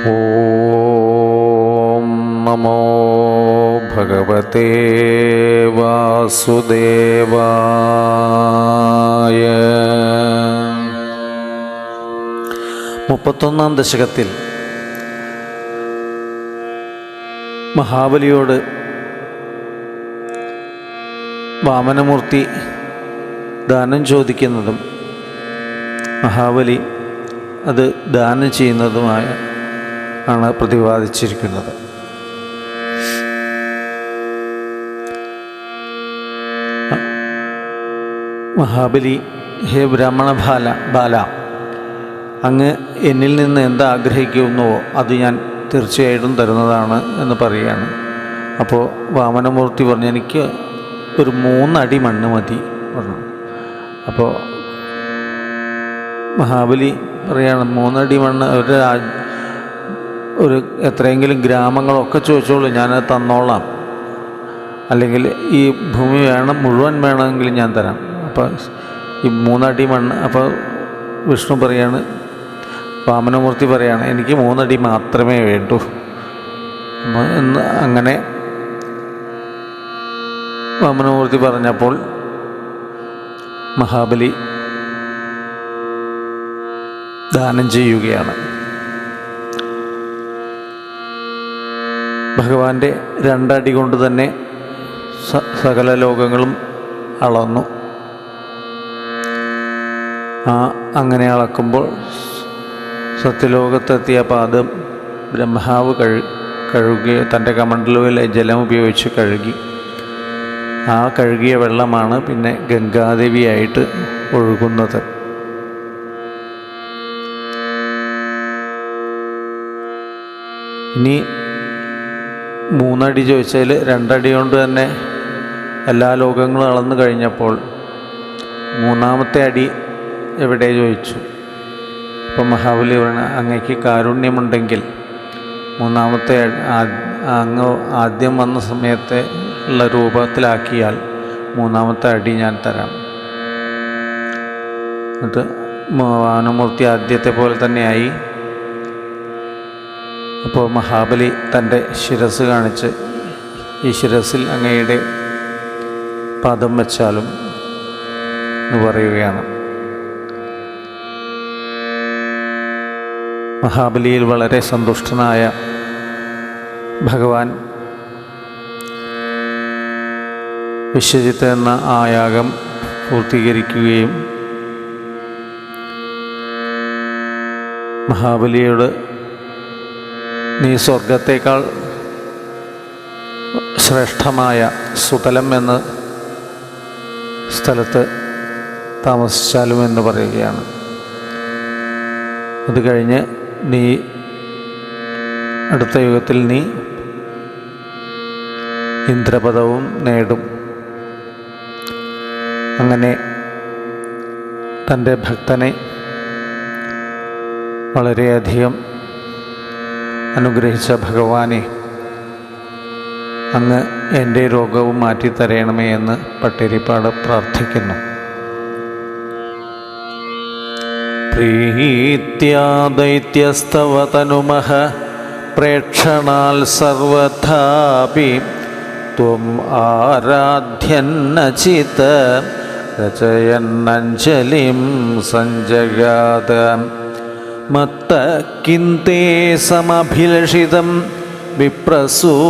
ഓം നമോ ഭഗവതേ വാസുദേവായ. 31-ാം ദശകത്തിൽ മഹാബലിയോട് വാമനമൂർത്തി ദാനം ചോദിക്കുന്നതും മഹാബലി അത് ദാനം ചെയ്യുന്നതുമായ ആണ് പ്രതിപാദിച്ചിരിക്കുന്നത്. മഹാബലി, ഹേ ബ്രാഹ്മണ ബാല, അങ്ങ് എന്നിൽ നിന്ന് എന്താഗ്രഹിക്കുന്നുവോ അത് ഞാൻ തീർച്ചയായിട്ടും തരുന്നതാണ് എന്ന് പറയുകയാണ്. അപ്പോൾ വാമനമൂർത്തി പറഞ്ഞു, എനിക്ക് ഒരു 3 അടി മണ്ണ് മതി പറഞ്ഞു. അപ്പോൾ മഹാബലി പറയാണ്, 3 അടി മണ്ണ് ഒരു എത്രയെങ്കിലും ഗ്രാമങ്ങളൊക്കെ ചോദിച്ചോളൂ, ഞാനത് തന്നോളാം, അല്ലെങ്കിൽ ഈ ഭൂമി മുഴുവൻ വേണമെങ്കിലും ഞാൻ തരാം. അപ്പോൾ ഈ 3 അടി മണ്ണ്, അപ്പോൾ വിഷ്ണു പറയാണ്, വാമനമൂർത്തി പറയാണ്, എനിക്ക് 3 അടി മാത്രമേ വേണ്ടൂ എന്ന്. അങ്ങനെ വാമനമൂർത്തി പറഞ്ഞപ്പോൾ മഹാബലി ദാനം ചെയ്യുകയാണ്. ഭഗവാന്റെ 2 അടി കൊണ്ട് തന്നെ സകല ലോകങ്ങളും അളന്നു. അങ്ങനെ അളക്കുമ്പോൾ സത്യലോകത്തെത്തിയ പാദം ബ്രഹ്മാവ് കഴുകി തൻ്റെ കമണ്ഡലുവിലെ ജലം ഉപയോഗിച്ച് കഴുകി. ആ കഴുകിയ വെള്ളമാണ് പിന്നെ ഗംഗാദേവിയായിട്ട് ഒഴുകുന്നത്. ഇനി 3 അടി ചോദിച്ചാൽ 2 അടി കൊണ്ട് തന്നെ എല്ലാ ലോകങ്ങളും അളന്നു കഴിഞ്ഞപ്പോൾ 3-ാമത്തെ അടി എവിടെ ചോദിച്ചു. അപ്പം മഹാബലി പറഞ്ഞ, അങ്ങയ്ക്ക് കാരുണ്യമുണ്ടെങ്കിൽ 3-ാമത്തെ അങ്ങ് ആദ്യം വന്ന സമയത്തെ ഉള്ള രൂപത്തിലാക്കിയാൽ 3-ാമത്തെ അടി ഞാൻ തരാം. എന്നിട്ട് വാമനമൂർത്തി ആദ്യത്തെ പോലെ തന്നെയായി. അപ്പോൾ മഹാബലി തൻ്റെ ശിരസ് കാണിച്ച്, ഈ ശിരസിൽ അങ്ങയുടെ പാദം വെച്ചാലും എന്ന് പറയുകയാണ്. മഹാബലിയിൽ വളരെ സന്തുഷ്ടനായ ഭഗവാൻ വിശ്വജിത്ത് എന്ന ആ യാഗം പൂർത്തീകരിക്കുകയും മഹാബലിയോട്, നീ സ്വർഗത്തേക്കാൾ ശ്രേഷ്ഠമായ സുതലം എന്ന സ്ഥലത്ത് താമസിച്ചാലും എന്ന് പറയുകയാണ്. അത് കഴിഞ്ഞ് നീ അടുത്ത യുഗത്തിൽ നീ ഇന്ദ്രപദവും നേടും. അങ്ങനെ തൻ്റെ ഭക്തനെ വളരെയധികം അനുഗ്രഹിച്ച ഭഗവാനെ, അങ്ങ് എൻ്റെ രോഗവും മാറ്റിത്തരയണമേ എന്ന് പട്ടേരിപ്പാട് പ്രാർത്ഥിക്കുന്നു. പ്രീത്യാ ദൈത്യസ്തവ തനുമഃ പ്രേക്ഷണാൽ സർവഥാപി ത്വം ആരാധ്യന്നചിത രചയന്നഞ്ജലിം സഞ്ജഗാത മത്ത കിന്തേ സമഭിലഷിതം വിപ്രസൂനോ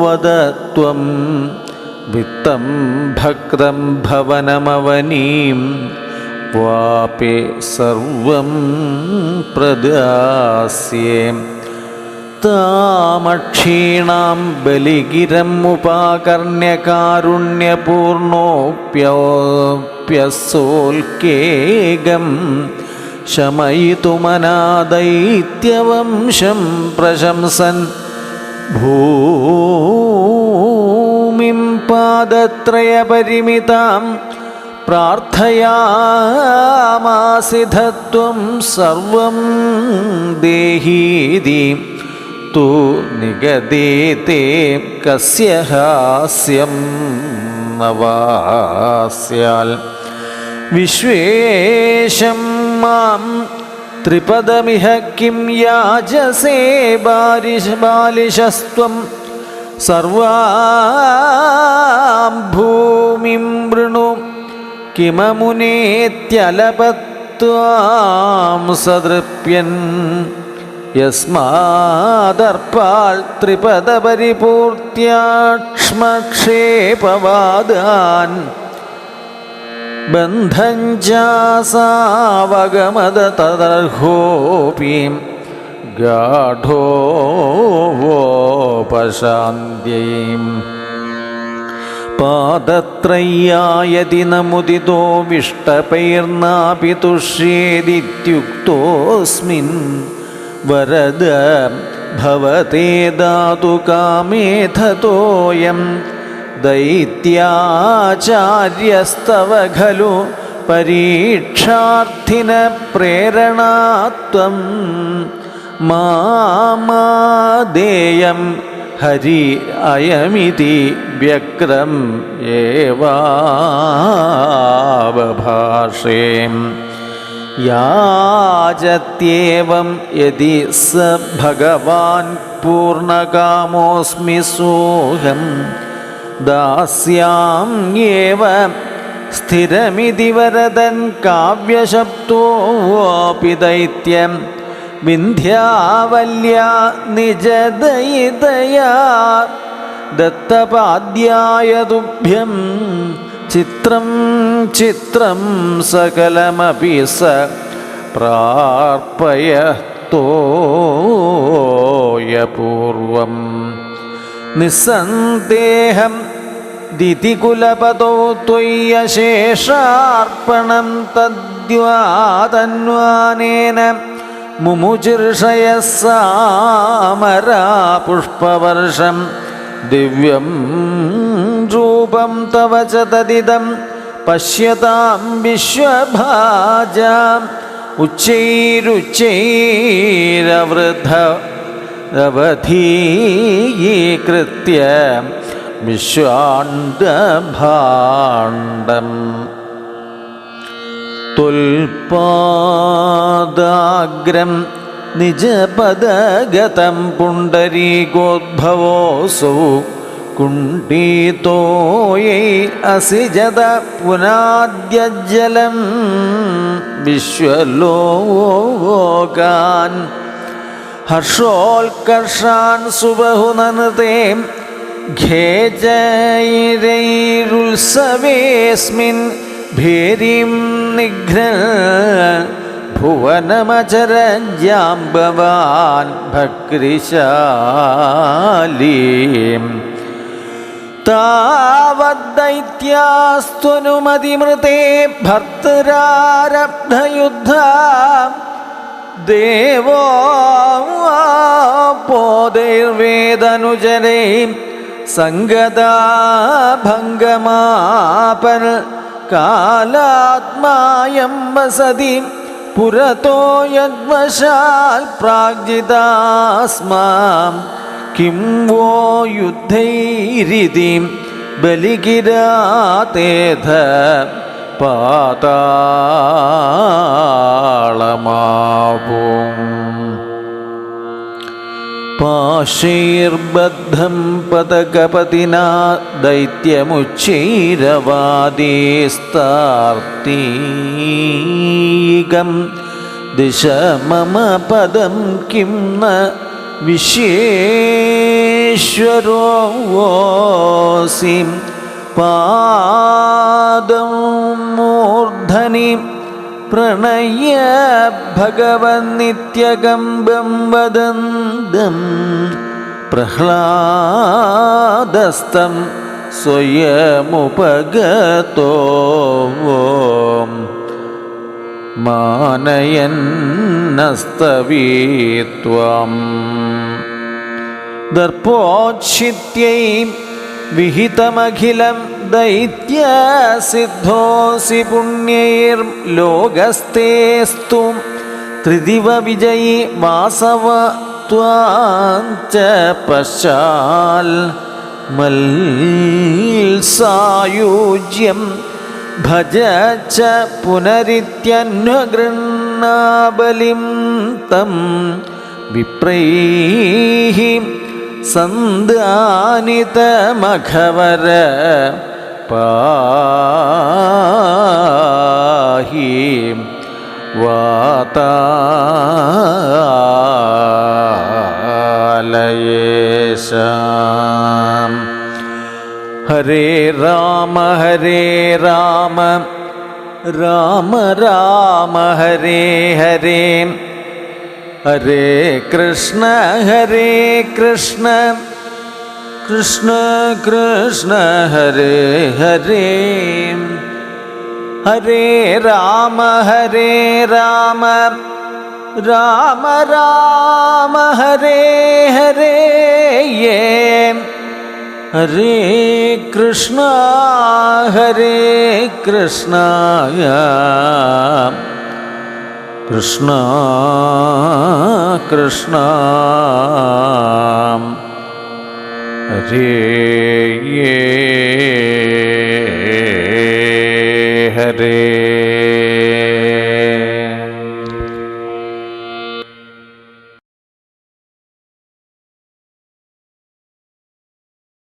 വദ ത്വം വിത്തം ഭക്തം ഭവനമവനീം വാപി സർവം പ്രദാസ്യേ താമക്ഷീണാം ബലിഗിരം ഉപാകർണ്യ കാരുണ്യപൂർണോപ്യസോൽക്കേകം ശമയിതുമനാദൈത്യവംശം പ്രശംസൻ ഭൂമിം പാദത്രയപരിമിതാം പ്രാർത്ഥയാമാസിധത്വം സർവം ദേഹീതി തു നിഗദേതേ കസ്യ ഹാസ്യം നവാസ്യാൽ വിശ്വേശം മാം ത്രിപദമിഹ കിം യാജസേ ബാലിശസ്ത്വം സർവാം ഭൂമിം വൃണു കിമമുനേത്യലപത്വാം സദൃപ്യൻ യസ്മാദർപ്പാൾ ത്രിപദപരിപൂർത്യാക്ഷ്മക്ഷേപവാദാൻ ബന്ധഞ്ചാസാവഗമദ തദർഹോപീം ഗാഢോപശാന്ത്യൈം പാദത്രയ്യായതി നമുദിതോ വിഷ്ടപൈർനാപി തുഷ്യേദിത്യുക്തോസ്മിൻ വരദ ഭവതേ ദാതു കാമേധതോയം ദൈത്യാചാര്യസ്തവ ഖലു പരീക്ഷാർത്ഥിന പ്രേരണാത്വം മാമാദേയം ഹരി അയമിതി വ്യക്രം ഏവാവഭാഷേ യാചത്യേവം യദി സ ഭഗവാൻ പൂർണ്ണകാമോസ്മി സോഹം ദാസ്യാമ്യേവ സ്ഥിരമിതി വരദൻ കാവ്യശബ്ദോപി ദൈത്യം വിന്ധ്യാവല്യാ നിജദയിതയാ ദത്തപാദ്യായ തുഭ്യം ചിത്രം ചിത്രം സകലമപി സ പ്രാർപ്പയത്തോയപൂർവം നിസ്സന്ദേഹം ദിതികുലപദോ ത്വയ്യശേഷാർപ്പണം തദ്വാതന്വാനേന മുമുചിർഷയസാമരാ പുഷ്പവർഷം ദിവ്യം രൂപം തവ ച തദിദം പശ്യതാം വിശ്വഭാജാം ഉച്ചൈരുച്ചൈരവൃദ്ധവധീകൃത്യ വിശ്വാണ്ഡഭാണ്ഡം തുൽപാദാഗ്രം നിജപദഗതം പുണ്ടരീകോദ്ഭവോऽസൗ കുണ്ഠിതോയൈ അസിജത പുനാദ്യജ്ജലം വിശ്വലോകാൻ ഹർഷോൽകർഷാൻ സുബഹുനനതേ ഖേജൈരുത്സവേസ്മിൻ ഭേരിം നിഘ്നൻ ഭുവനമചരജാംബവാൻ ഭക്തിശാലീം താവദ്ദൈത്യാസ്ത്വനുമതിമൃതേ ഭർത്തരാരബ്ധയുദ്ധ ദേവോപോതൈർവേദനുജരേ സംഗതാ ഭംഗമാപൻ കാലാത്മായം വസതി പുരതോ യദ്വശാൽ പ്രാഗ്ജിതാസ്മാം കിം വോ യുദ്ധൈരിതി ബലികിരാതേധ പാതാളമാവും പാശൈർബദ്ധം പതകപതിനാ ദൈത്യമുച്ചൈരവാദീസ്താർത്തീകം ദിശ മമ പദം കിം ന വിശ്വേശ്വരോऽസി പാദം മൂർധനി പ്രണയ ഭഗവന്നിത്യകമ്പം വദന്തം പ്രഹ്ലാദസ്തം സ്വയമുപഗതോ മാനയന്നസ്തവീത്വം ദർപ്പോച്ഛിത്യൈ വിഹിതമഖിലം ദൈത്യസിദ്ധോസി പുണ്യൈർലോകസ്തേസ്തു ത്രിദിവ വിജയി വാസവ ത്വാഞ്ച പശ്ചാൽ മത്സായുജ്യം ഭജ ച പുനരിത്യന്വഗൃണ്ണാബലിം तं വിപ്രൈഃ സന്ദാനിതമഘവര പാഹി വാതാലയേശാം. ഹരേ രാമ രാമ രാമ ഹരേ ഹരേ, ഹരേ കൃഷ്ണ കൃഷ്ണ കൃഷ്ണ ഹരേ ഹരേ, ഹരേ രാമ രാമ രാമ ഹരേ ഹരേ, ഹരേ കൃഷ്ണ കൃഷ്ണ കൃഷ്ണ ഹരേ ഹരേ.